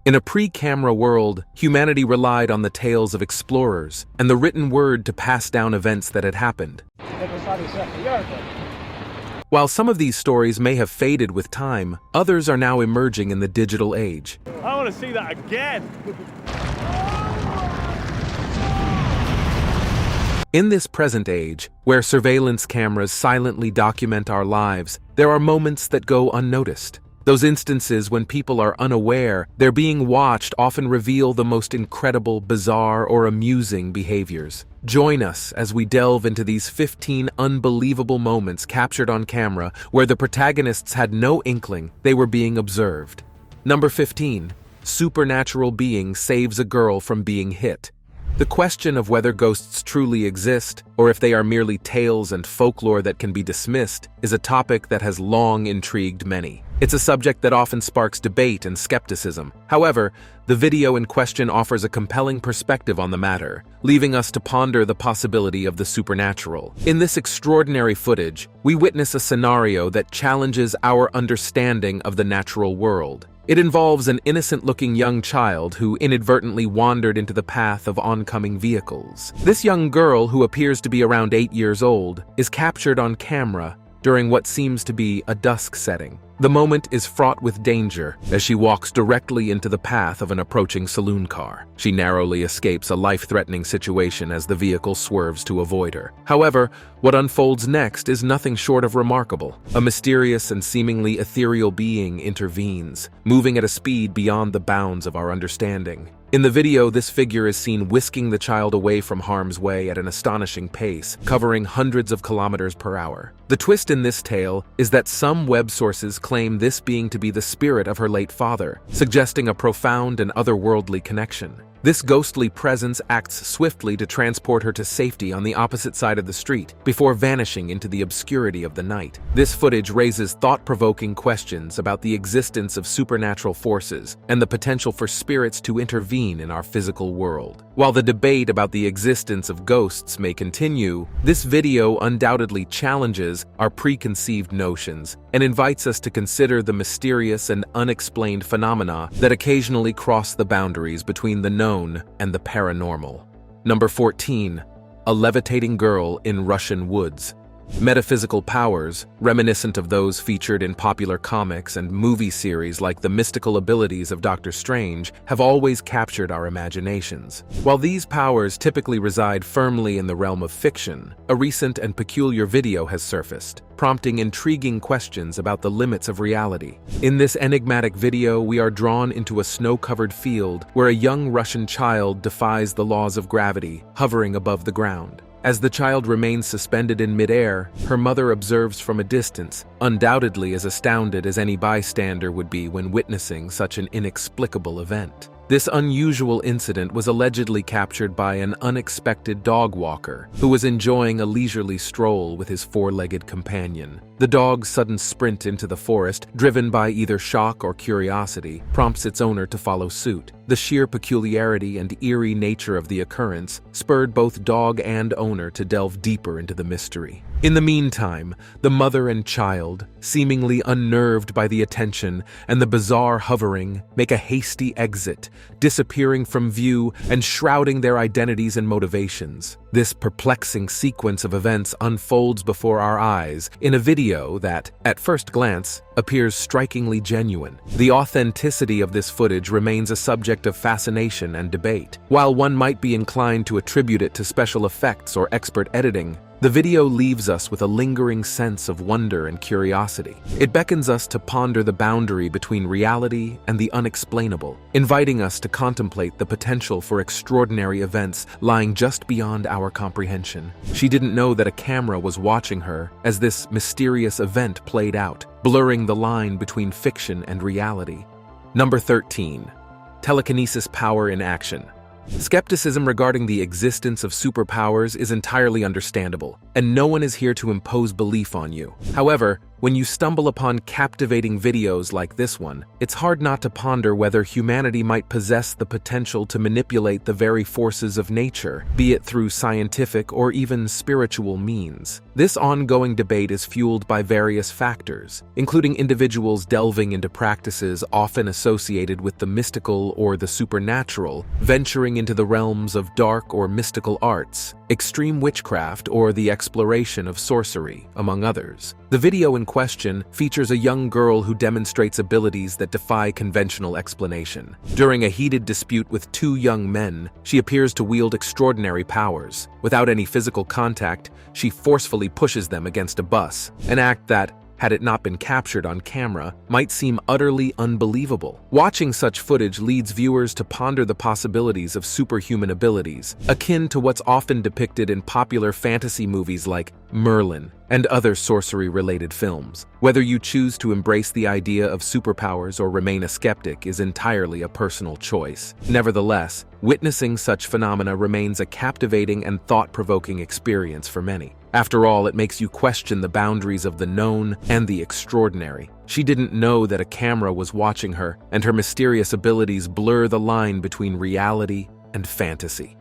In a pre-camera world, humanity relied on the tales of explorers and the written word to pass down events that had happened. While some of these stories may have faded with time, others are now emerging in the digital age. I want to see that again. In this present age, where surveillance cameras silently document our lives, there are moments that go unnoticed. Those instances when people are unaware they're being watched often reveal the most incredible, bizarre, or amusing behaviors. Join us as we delve into these 15 unbelievable moments captured on camera where the protagonists had no inkling they were being observed. Number 15. Supernatural being saves a girl from being hit. The question of whether ghosts truly exist, or if they are merely tales and folklore that can be dismissed, is a topic that has long intrigued many. It's a subject that often sparks debate and skepticism. However, the video in question offers a compelling perspective on the matter, leaving us to ponder the possibility of the supernatural. In this extraordinary footage, we witness a scenario that challenges our understanding of the natural world. It involves an innocent-looking young child who inadvertently wandered into the path of oncoming vehicles. This young girl, who appears to be around 8 years old, is captured on camera during what seems to be a dusk setting. The moment is fraught with danger as she walks directly into the path of an approaching saloon car. She narrowly escapes a life-threatening situation as the vehicle swerves to avoid her. However, what unfolds next is nothing short of remarkable. A mysterious and seemingly ethereal being intervenes, moving at a speed beyond the bounds of our understanding. In the video, this figure is seen whisking the child away from harm's way at an astonishing pace, covering hundreds of kilometers per hour. The twist in this tale is that some web sources claim this being to be the spirit of her late father, suggesting a profound and otherworldly connection. This ghostly presence acts swiftly to transport her to safety on the opposite side of the street, before vanishing into the obscurity of the night. This footage raises thought-provoking questions about the existence of supernatural forces and the potential for spirits to intervene in our physical world. While the debate about the existence of ghosts may continue, this video undoubtedly challenges our preconceived notions and invites us to consider the mysterious and unexplained phenomena that occasionally cross the boundaries between the known and the paranormal. Number 14. A levitating girl in Russian woods. Metaphysical powers, reminiscent of those featured in popular comics and movie series like the mystical abilities of Doctor Strange, have always captured our imaginations. While these powers typically reside firmly in the realm of fiction, a recent and peculiar video has surfaced, prompting intriguing questions about the limits of reality. In this enigmatic video, we are drawn into a snow-covered field where a young Russian child defies the laws of gravity, hovering above the ground. As the child remains suspended in midair, her mother observes from a distance, undoubtedly as astounded as any bystander would be when witnessing such an inexplicable event. This unusual incident was allegedly captured by an unexpected dog walker who was enjoying a leisurely stroll with his four-legged companion. The dog's sudden sprint into the forest, driven by either shock or curiosity, prompts its owner to follow suit. The sheer peculiarity and eerie nature of the occurrence spurred both dog and owner to delve deeper into the mystery. In the meantime, the mother and child, seemingly unnerved by the attention and the bizarre hovering, make a hasty exit, disappearing from view and shrouding their identities and motivations. This perplexing sequence of events unfolds before our eyes in a video that, at first glance, appears strikingly genuine. The authenticity of this footage remains a subject of fascination and debate. While one might be inclined to attribute it to special effects or expert editing, the video leaves us with a lingering sense of wonder and curiosity. It beckons us to ponder the boundary between reality and the unexplainable, inviting us to contemplate the potential for extraordinary events lying just beyond our comprehension. She didn't know that a camera was watching her as this mysterious event played out, blurring the line between fiction and reality. Number 13. Telekinesis power in action. Skepticism regarding the existence of superpowers is entirely understandable, and no one is here to impose belief on you. However, when you stumble upon captivating videos like this one, it's hard not to ponder whether humanity might possess the potential to manipulate the very forces of nature, be it through scientific or even spiritual means. This ongoing debate is fueled by various factors, including individuals delving into practices often associated with the mystical or the supernatural, venturing into the realms of dark or mystical arts, extreme witchcraft, or the exploration of sorcery, among others. The video in question features a young girl who demonstrates abilities that defy conventional explanation. During a heated dispute with two young men, she appears to wield extraordinary powers. Without any physical contact, she forcefully pushes them against a bus, an act that, had it not been captured on camera, might seem utterly unbelievable. Watching such footage leads viewers to ponder the possibilities of superhuman abilities, akin to what's often depicted in popular fantasy movies like Merlin and other sorcery-related films. Whether you choose to embrace the idea of superpowers or remain a skeptic is entirely a personal choice. Nevertheless, witnessing such phenomena remains a captivating and thought-provoking experience for many. After all, it makes you question the boundaries of the known and the extraordinary. She didn't know that a camera was watching her, and her mysterious abilities blur the line between reality and fantasy.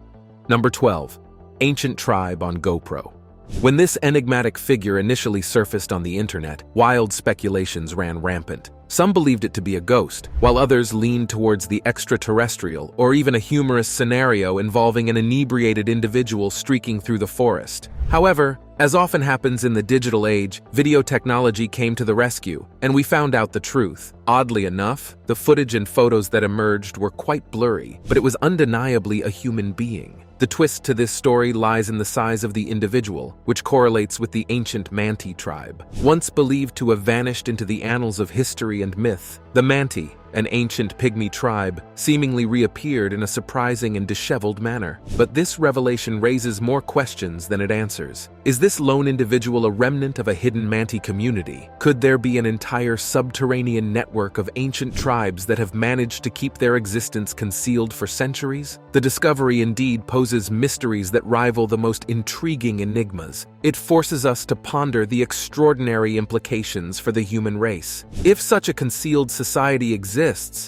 Number 12. Ancient Tribe on GoPro. When this enigmatic figure initially surfaced on the internet, wild speculations ran rampant. Some believed it to be a ghost, while others leaned towards the extraterrestrial or even a humorous scenario involving an inebriated individual streaking through the forest. However, as often happens in the digital age, video technology came to the rescue, and we found out the truth. Oddly enough, the footage and photos that emerged were quite blurry, but it was undeniably a human being. The twist to this story lies in the size of the individual, which correlates with the ancient Manti tribe. Once believed to have vanished into the annals of history and myth, the Manti, an ancient pygmy tribe, seemingly reappeared in a surprising and disheveled manner. But this revelation raises more questions than it answers. Is this lone individual a remnant of a hidden Manti community? Could there be an entire subterranean network of ancient tribes that have managed to keep their existence concealed for centuries? The discovery indeed poses mysteries that rival the most intriguing enigmas. It forces us to ponder the extraordinary implications for the human race. If such a concealed society exists,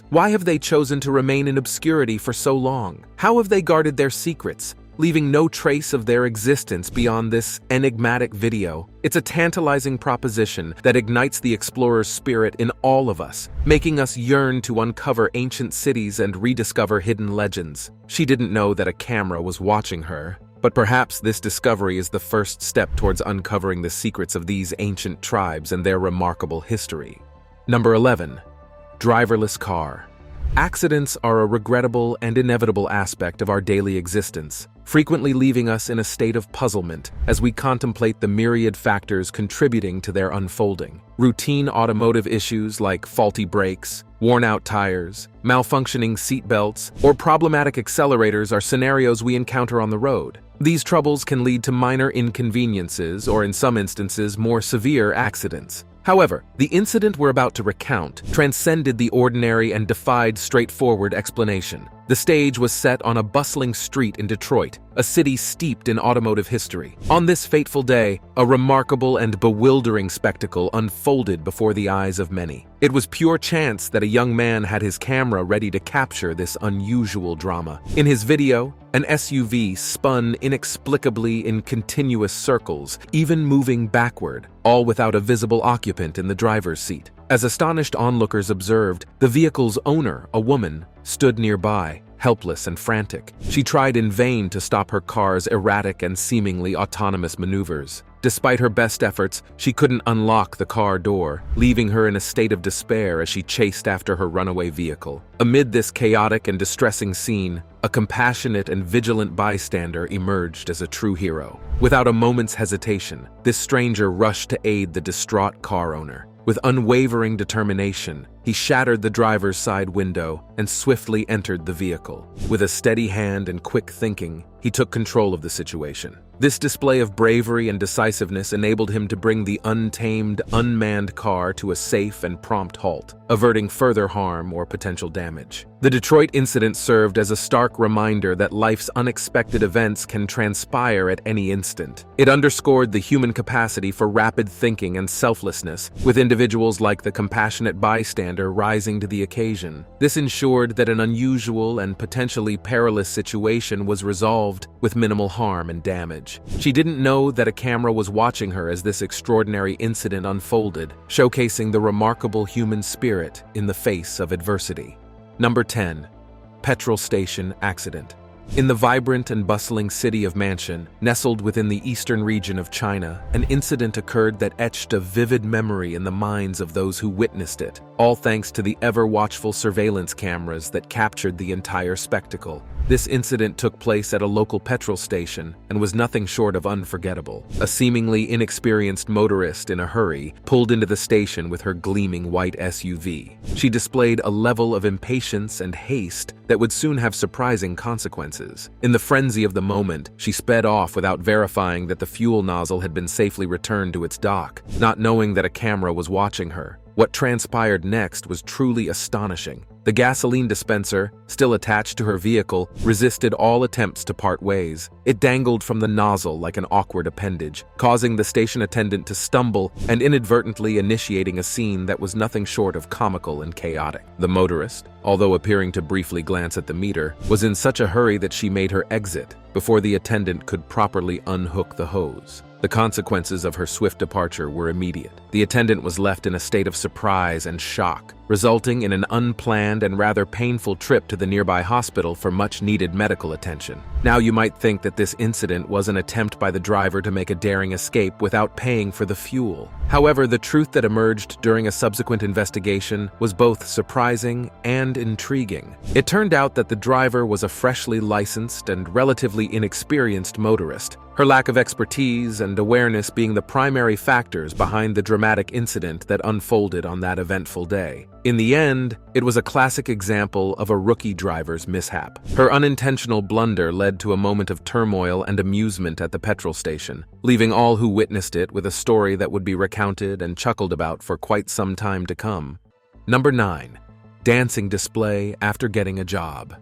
why have they chosen to remain in obscurity for so long? How have they guarded their secrets, leaving no trace of their existence beyond this enigmatic video? It's a tantalizing proposition that ignites the explorer's spirit in all of us, making us yearn to uncover ancient cities and rediscover hidden legends. She didn't know that a camera was watching her, but perhaps this discovery is the first step towards uncovering the secrets of these ancient tribes and their remarkable history. Number 11. Driverless car. Accidents are a regrettable and inevitable aspect of our daily existence, frequently leaving us in a state of puzzlement as we contemplate the myriad factors contributing to their unfolding. Routine automotive issues like faulty brakes, worn-out tires, malfunctioning seatbelts, or problematic accelerators are scenarios we encounter on the road. These troubles can lead to minor inconveniences or, in some instances, more severe accidents. However, the incident we're about to recount transcended the ordinary and defied straightforward explanation. The stage was set on a bustling street in Detroit, a city steeped in automotive history. On this fateful day, a remarkable and bewildering spectacle unfolded before the eyes of many. It was pure chance that a young man had his camera ready to capture this unusual drama. In his video, an SUV spun inexplicably in continuous circles, even moving backward, all without a visible occupant in the driver's seat. As astonished onlookers observed, the vehicle's owner, a woman, stood nearby, helpless and frantic. She tried in vain to stop her car's erratic and seemingly autonomous maneuvers. Despite her best efforts, she couldn't unlock the car door, leaving her in a state of despair as she chased after her runaway vehicle. Amid this chaotic and distressing scene, a compassionate and vigilant bystander emerged as a true hero. Without a moment's hesitation, this stranger rushed to aid the distraught car owner. With unwavering determination, He shattered the driver's side window and swiftly entered the vehicle. With a steady hand and quick thinking, he took control of the situation. This display of bravery and decisiveness enabled him to bring the untamed, unmanned car to a safe and prompt halt, averting further harm or potential damage. The Detroit incident served as a stark reminder that life's unexpected events can transpire at any instant. It underscored the human capacity for rapid thinking and selflessness, with individuals like the compassionate bystander rising to the occasion. This ensured that an unusual and potentially perilous situation was resolved with minimal harm and damage. She didn't know that a camera was watching her as this extraordinary incident unfolded, showcasing the remarkable human spirit in the face of adversity. Number 10. Petrol Station Accident. In the vibrant and bustling city of Mansion, nestled within the eastern region of China, an incident occurred that etched a vivid memory in the minds of those who witnessed it, all thanks to the ever-watchful surveillance cameras that captured the entire spectacle. This incident took place at a local petrol station and was nothing short of unforgettable. A seemingly inexperienced motorist in a hurry pulled into the station with her gleaming white SUV. She displayed a level of impatience and haste that would soon have surprising consequences. In the frenzy of the moment, she sped off without verifying that the fuel nozzle had been safely returned to its dock, not knowing that a camera was watching her. What transpired next was truly astonishing. The gasoline dispenser, still attached to her vehicle, resisted all attempts to part ways. It dangled from the nozzle like an awkward appendage, causing the station attendant to stumble and inadvertently initiating a scene that was nothing short of comical and chaotic. The motorist, although appearing to briefly glance at the meter, was in such a hurry that she made her exit before the attendant could properly unhook the hose. The consequences of her swift departure were immediate. The attendant was left in a state of surprise and shock, resulting in an unplanned and rather painful trip to the nearby hospital for much-needed medical attention. Now you might think that this incident was an attempt by the driver to make a daring escape without paying for the fuel. However, the truth that emerged during a subsequent investigation was both surprising and intriguing. It turned out that the driver was a freshly licensed and relatively inexperienced motorist, her lack of expertise and awareness being the primary factors behind the dramatic incident that unfolded on that eventful day. In the end, it was a classic example of a rookie driver's mishap. Her unintentional blunder led to a moment of turmoil and amusement at the petrol station, leaving all who witnessed it with a story that would be recounted and chuckled about for quite some time to come. Number 9. Dancing display after getting a job.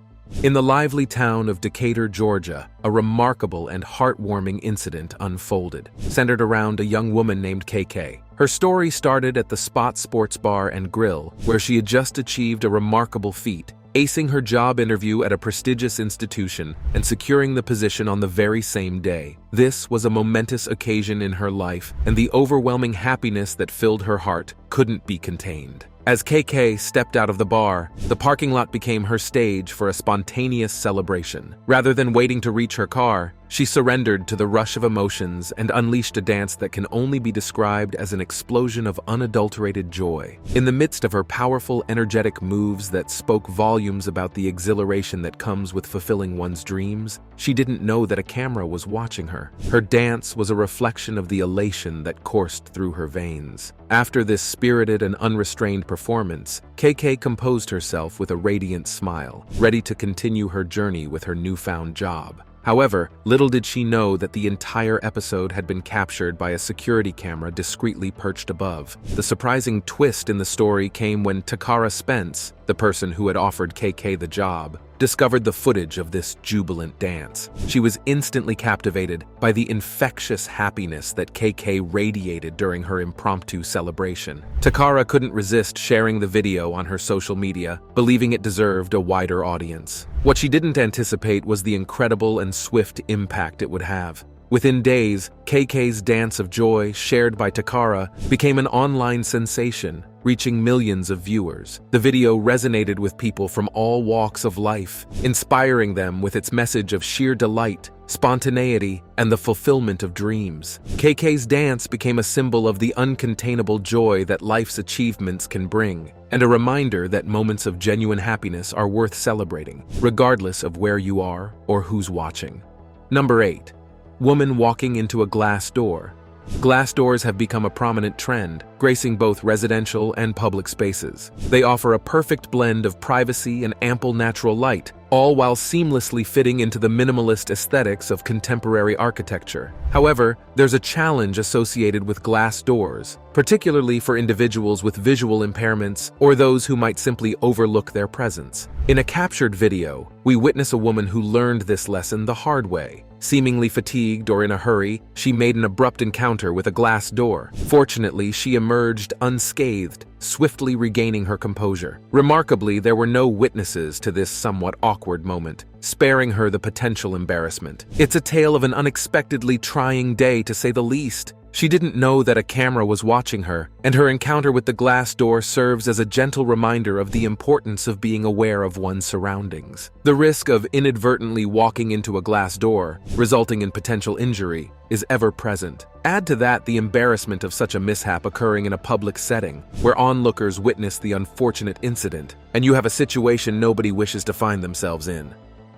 In the lively town of Decatur, Georgia, a remarkable and heartwarming incident unfolded, centered around a young woman named KK. Her story started at the Spot Sports Bar and Grill, where she had just achieved a remarkable feat, acing her job interview at a prestigious institution and securing the position on the very same day. This was a momentous occasion in her life, and the overwhelming happiness that filled her heart couldn't be contained. As KK stepped out of the bar, the parking lot became her stage for a spontaneous celebration. Rather than waiting to reach her car, she surrendered to the rush of emotions and unleashed a dance that can only be described as an explosion of unadulterated joy. In the midst of her powerful, energetic moves that spoke volumes about the exhilaration that comes with fulfilling one's dreams, she didn't know that a camera was watching her. Her dance was a reflection of the elation that coursed through her veins. After this spirited and unrestrained performance, KK composed herself with a radiant smile, ready to continue her journey with her newfound job. However, little did she know that the entire episode had been captured by a security camera discreetly perched above. The surprising twist in the story came when Takara Spence, the person who had offered KK the job, discovered the footage of this jubilant dance. She was instantly captivated by the infectious happiness that KK radiated during her impromptu celebration. Takara couldn't resist sharing the video on her social media, believing it deserved a wider audience. What she didn't anticipate was the incredible and swift impact it would have. Within days, KK's dance of joy, shared by Takara, became an online sensation, reaching millions of viewers. The video resonated with people from all walks of life, inspiring them with its message of sheer delight, spontaneity, and the fulfillment of dreams. KK's dance became a symbol of the uncontainable joy that life's achievements can bring, and a reminder that moments of genuine happiness are worth celebrating, regardless of where you are or who's watching. Number 8. Woman walking into a glass door. Glass doors have become a prominent trend, gracing both residential and public spaces. They offer a perfect blend of privacy and ample natural light, all while seamlessly fitting into the minimalist aesthetics of contemporary architecture. However, there's a challenge associated with glass doors, particularly for individuals with visual impairments or those who might simply overlook their presence. In a captured video, we witness a woman who learned this lesson the hard way. Seemingly fatigued or in a hurry, she made an abrupt encounter with a glass door. Fortunately, she emerged unscathed, swiftly regaining her composure. Remarkably, there were no witnesses to this somewhat awkward moment, sparing her the potential embarrassment. It's a tale of an unexpectedly trying day, to say the least. She didn't know that a camera was watching her, and her encounter with the glass door serves as a gentle reminder of the importance of being aware of one's surroundings. The risk of inadvertently walking into a glass door, resulting in potential injury, is ever present. Add to that the embarrassment of such a mishap occurring in a public setting, where onlookers witness the unfortunate incident, and you have a situation nobody wishes to find themselves in.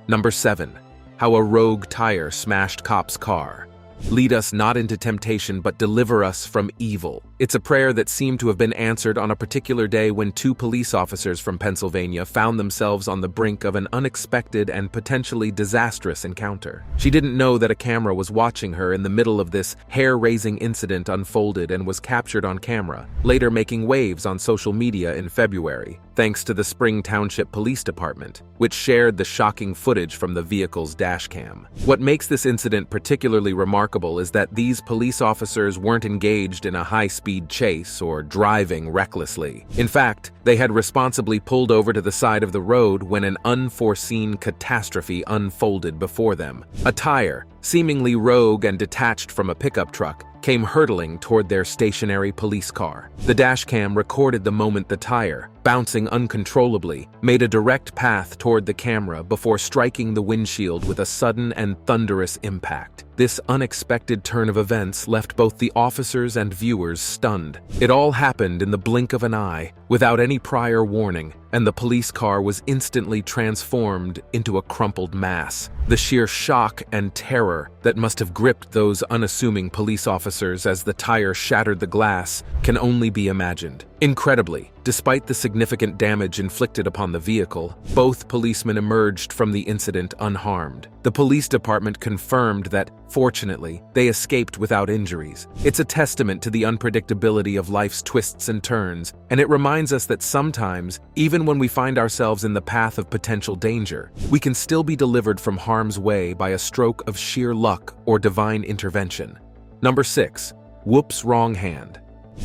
Number 7. How a rogue tire smashed cop's car. Lead us not into temptation, but deliver us from evil. It's a prayer that seemed to have been answered on a particular day when 2 police officers from Pennsylvania found themselves on the brink of an unexpected and potentially disastrous encounter. She didn't know that a camera was watching her in the middle of this hair-raising incident unfolded and was captured on camera, later making waves on social media in February, thanks to the Spring Township Police Department, which shared the shocking footage from the vehicle's dashcam. What makes this incident particularly remarkable is that these police officers weren't engaged in a high-speed chase or driving recklessly. In fact, they had responsibly pulled over to the side of the road when an unforeseen catastrophe unfolded before them. A tire, seemingly rogue and detached from a pickup truck, came hurtling toward their stationary police car. The dashcam recorded the moment the tire, bouncing uncontrollably, made a direct path toward the camera before striking the windshield with a sudden and thunderous impact. This unexpected turn of events left both the officers and viewers stunned. It all happened in the blink of an eye, without any prior warning, and the police car was instantly transformed into a crumpled mass. The sheer shock and terror that must have gripped those unassuming police officers as the tire shattered the glass can only be imagined. Incredibly, despite the significant damage inflicted upon the vehicle, both policemen emerged from the incident unharmed. The police department confirmed that, fortunately, they escaped without injuries. It's a testament to the unpredictability of life's twists and turns, and it reminds us that sometimes, even when we find ourselves in the path of potential danger, we can still be delivered from harm's way by a stroke of sheer luck or divine intervention. Number 6. Whoops, wrong hand.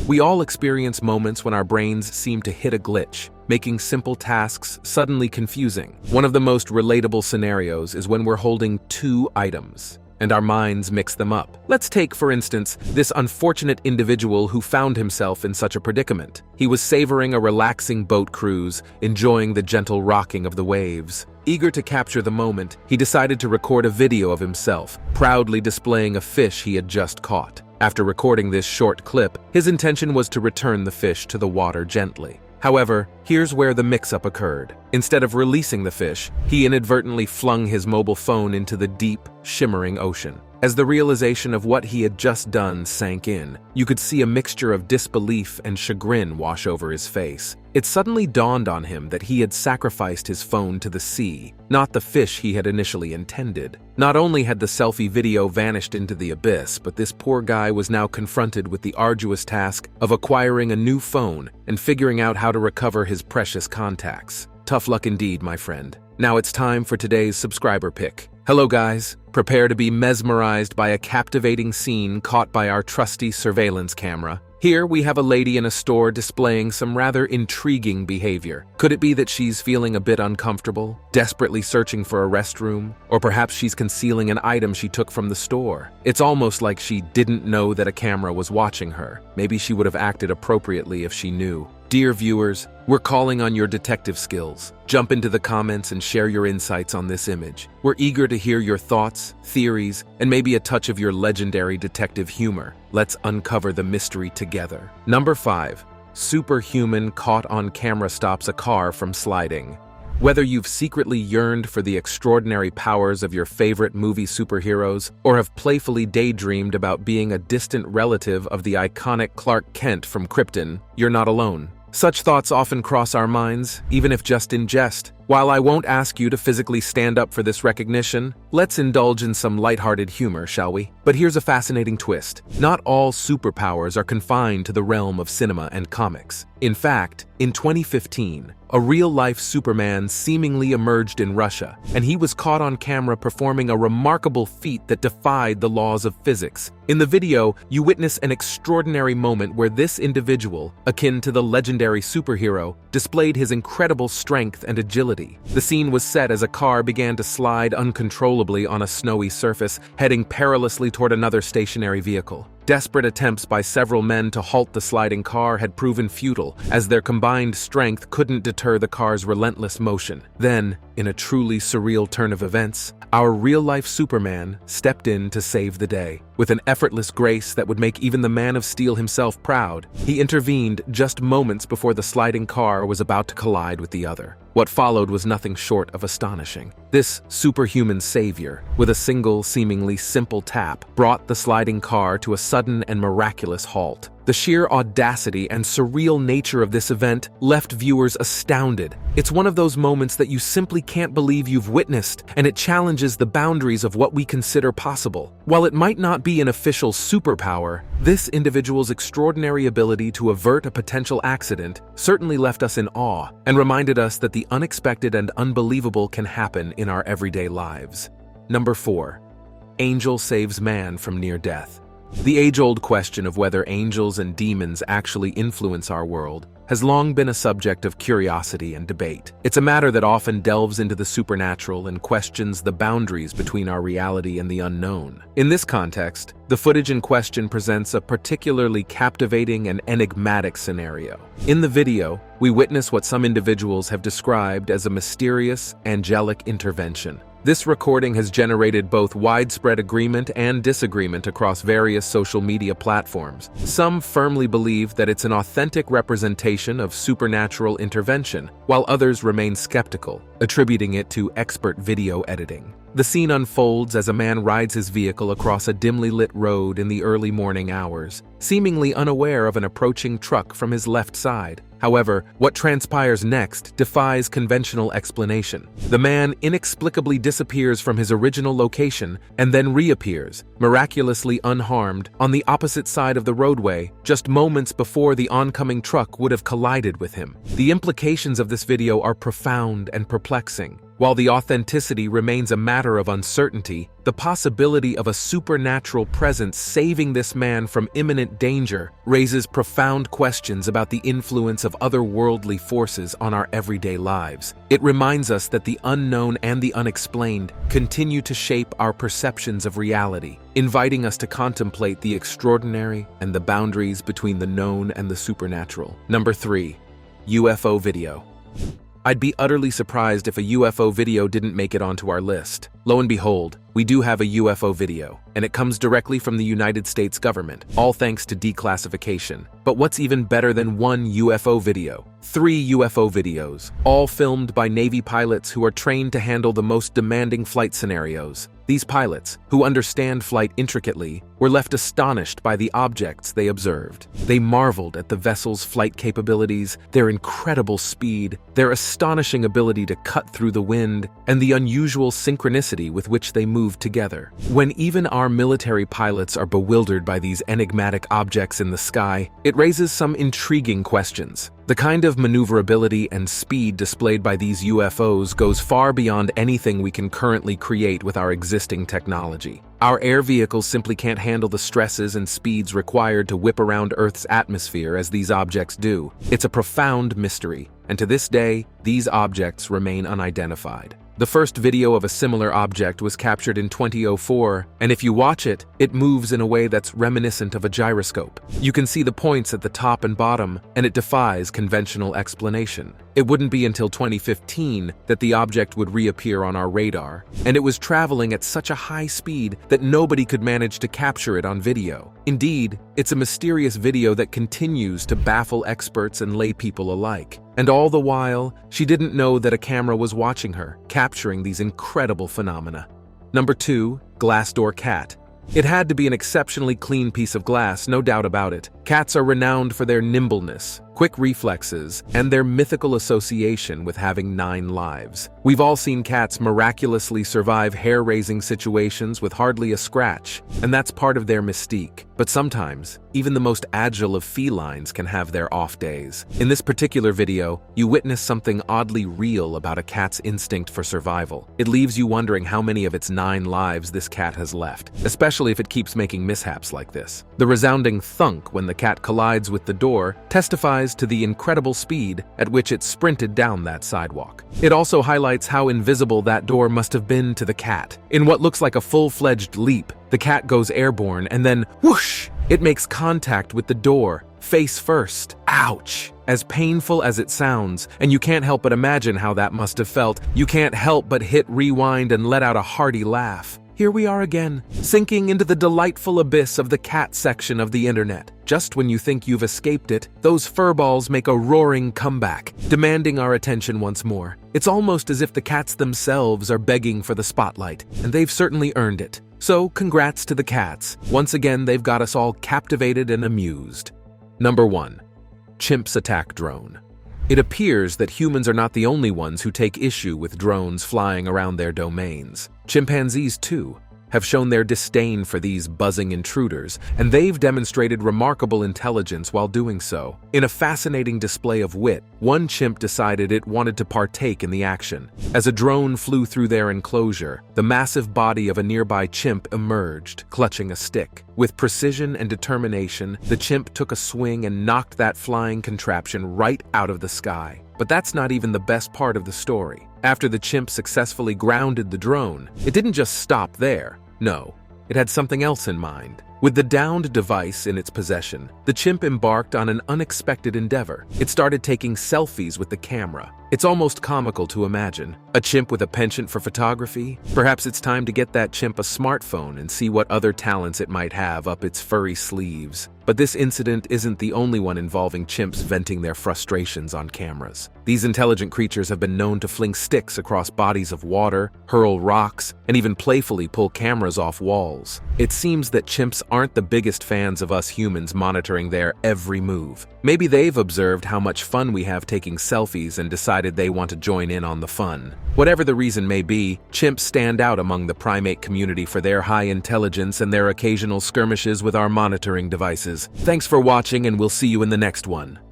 We all experience moments when our brains seem to hit a glitch, making simple tasks suddenly confusing. One of the most relatable scenarios is when we're holding 2 items, and our minds mix them up. Let's take, for instance, this unfortunate individual who found himself in such a predicament. He was savoring a relaxing boat cruise, enjoying the gentle rocking of the waves. Eager to capture the moment, he decided to record a video of himself, proudly displaying a fish he had just caught. After recording this short clip, his intention was to return the fish to the water gently. However, here's where the mix-up occurred. Instead of releasing the fish, he inadvertently flung his mobile phone into the deep, shimmering ocean. As the realization of what he had just done sank in, you could see a mixture of disbelief and chagrin wash over his face. It suddenly dawned on him that he had sacrificed his phone to the sea, not the fish he had initially intended. Not only had the selfie video vanished into the abyss, but this poor guy was now confronted with the arduous task of acquiring a new phone and figuring out how to recover his precious contacts. Tough luck indeed, my friend. Now it's time for today's subscriber pick. Hello guys, prepare to be mesmerized by a captivating scene caught by our trusty surveillance camera. Here we have a lady in a store displaying some rather intriguing behavior. Could it be that she's feeling a bit uncomfortable, desperately searching for a restroom, or perhaps she's concealing an item she took from the store? It's almost like she didn't know that a camera was watching her. Maybe she would have acted appropriately if she knew. Dear viewers, we're calling on your detective skills. Jump into the comments and share your insights on this image. We're eager to hear your thoughts, theories, and maybe a touch of your legendary detective humor. Let's uncover the mystery together. Number 5. Superhuman caught on camera stops a car from sliding. Whether you've secretly yearned for the extraordinary powers of your favorite movie superheroes, or have playfully daydreamed about being a distant relative of the iconic Clark Kent from Krypton, you're not alone. Such thoughts often cross our minds, even if just in jest. While I won't ask you to physically stand up for this recognition, let's indulge in some lighthearted humor, shall we? But here's a fascinating twist. Not all superpowers are confined to the realm of cinema and comics. In fact, in 2015, a real-life Superman seemingly emerged in Russia, and he was caught on camera performing a remarkable feat that defied the laws of physics. In the video, you witness an extraordinary moment where this individual, akin to the legendary superhero, displayed his incredible strength and agility. The scene was set as a car began to slide uncontrollably on a snowy surface, heading perilously toward another stationary vehicle. Desperate attempts by several men to halt the sliding car had proven futile, as their combined strength couldn't deter the car's relentless motion. Then, in a truly surreal turn of events, our real-life Superman stepped in to save the day. With an effortless grace that would make even the Man of Steel himself proud, he intervened just moments before the sliding car was about to collide with the other. What followed was nothing short of astonishing. This superhuman savior, with a single, seemingly simple tap, brought the sliding car to a sudden and miraculous halt. The sheer audacity and surreal nature of this event left viewers astounded. It's one of those moments that you simply can't believe you've witnessed, and it challenges the boundaries of what we consider possible. While it might not be an official superpower, this individual's extraordinary ability to avert a potential accident certainly left us in awe and reminded us that the unexpected and unbelievable can happen in our everyday lives. Number 4. Angel saves man from near death. The age-old question of whether angels and demons actually influence our world has long been a subject of curiosity and debate. It's a matter that often delves into the supernatural and questions the boundaries between our reality and the unknown. In this context, the footage in question presents a particularly captivating and enigmatic scenario. In the video, we witness what some individuals have described as a mysterious, angelic intervention. This recording has generated both widespread agreement and disagreement across various social media platforms. Some firmly believe that it's an authentic representation of supernatural intervention, while others remain skeptical, attributing it to expert video editing. The scene unfolds as a man rides his vehicle across a dimly lit road in the early morning hours, seemingly unaware of an approaching truck from his left side. However, what transpires next defies conventional explanation. The man inexplicably disappears from his original location and then reappears, miraculously unharmed, on the opposite side of the roadway, just moments before the oncoming truck would have collided with him. The implications of this video are profound and perplexing. While the authenticity remains a matter of uncertainty, the possibility of a supernatural presence saving this man from imminent danger raises profound questions about the influence of otherworldly forces on our everyday lives. It reminds us that the unknown and the unexplained continue to shape our perceptions of reality, inviting us to contemplate the extraordinary and the boundaries between the known and the supernatural. Number 3. UFO video. I'd be utterly surprised if a UFO video didn't make it onto our list. Lo and behold, we do have a UFO video, and it comes directly from the United States government, all thanks to declassification. But what's even better than one UFO video? 3 UFO videos, all filmed by Navy pilots who are trained to handle the most demanding flight scenarios. These pilots, who understand flight intricately, were left astonished by the objects they observed. They marveled at the vessel's flight capabilities, their incredible speed, their astonishing ability to cut through the wind, and the unusual synchronicity with which they moved together. When even our military pilots are bewildered by these enigmatic objects in the sky, it raises some intriguing questions. The kind of maneuverability and speed displayed by these UFOs goes far beyond anything we can currently create with our existing technology. Our air vehicles simply can't handle the stresses and speeds required to whip around Earth's atmosphere as these objects do. It's a profound mystery, and to this day, these objects remain unidentified. The first video of a similar object was captured in 2004, and if you watch it, it moves in a way that's reminiscent of a gyroscope. You can see the points at the top and bottom, and it defies conventional explanation. It wouldn't be until 2015 that the object would reappear on our radar, and it was traveling at such a high speed that nobody could manage to capture it on video. Indeed, it's a mysterious video that continues to baffle experts and laypeople alike. And all the while, she didn't know that a camera was watching her, capturing these incredible phenomena. Number 2, glass door cat. It had to be an exceptionally clean piece of glass, no doubt about it. Cats are renowned for their nimbleness, quick reflexes, and their mythical association with having 9 lives. We've all seen cats miraculously survive hair-raising situations with hardly a scratch, and that's part of their mystique. But sometimes, even the most agile of felines can have their off days. In this particular video, you witness something oddly real about a cat's instinct for survival. It leaves you wondering how many of its 9 lives this cat has left, especially if it keeps making mishaps like this. The resounding thunk when the cat collides with the door testifies to the incredible speed at which it sprinted down that sidewalk. It also highlights how invisible that door must have been to the cat. In what looks like a full-fledged leap, the cat goes airborne and then whoosh! It makes contact with the door, face first. Ouch! As painful as it sounds, and you can't help but imagine how that must have felt, you can't help but hit rewind and let out a hearty laugh. Here we are again, sinking into the delightful abyss of the cat section of the internet. Just when you think you've escaped it, those furballs make a roaring comeback, demanding our attention once more. It's almost as if the cats themselves are begging for the spotlight, and they've certainly earned it. So, congrats to the cats. Once again, they've got us all captivated and amused. Number 1. Chimps attack drone. It appears that humans are not the only ones who take issue with drones flying around their domains. Chimpanzees, too, have shown their disdain for these buzzing intruders, and they've demonstrated remarkable intelligence while doing so. In a fascinating display of wit, one chimp decided it wanted to partake in the action. As a drone flew through their enclosure, the massive body of a nearby chimp emerged, clutching a stick. With precision and determination, the chimp took a swing and knocked that flying contraption right out of the sky. But that's not even the best part of the story. After the chimp successfully grounded the drone, it didn't just stop there. No, it had something else in mind. With the downed device in its possession, the chimp embarked on an unexpected endeavor. It started taking selfies with the camera. It's almost comical to imagine. A chimp with a penchant for photography? Perhaps it's time to get that chimp a smartphone and see what other talents it might have up its furry sleeves. But this incident isn't the only one involving chimps venting their frustrations on cameras. These intelligent creatures have been known to fling sticks across bodies of water, hurl rocks, and even playfully pull cameras off walls. It seems that chimps aren't the biggest fans of us humans monitoring their every move. Maybe they've observed how much fun we have taking selfies and decided they want to join in on the fun. Whatever the reason may be, chimps stand out among the primate community for their high intelligence and their occasional skirmishes with our monitoring devices. Thanks for watching, and we'll see you in the next one.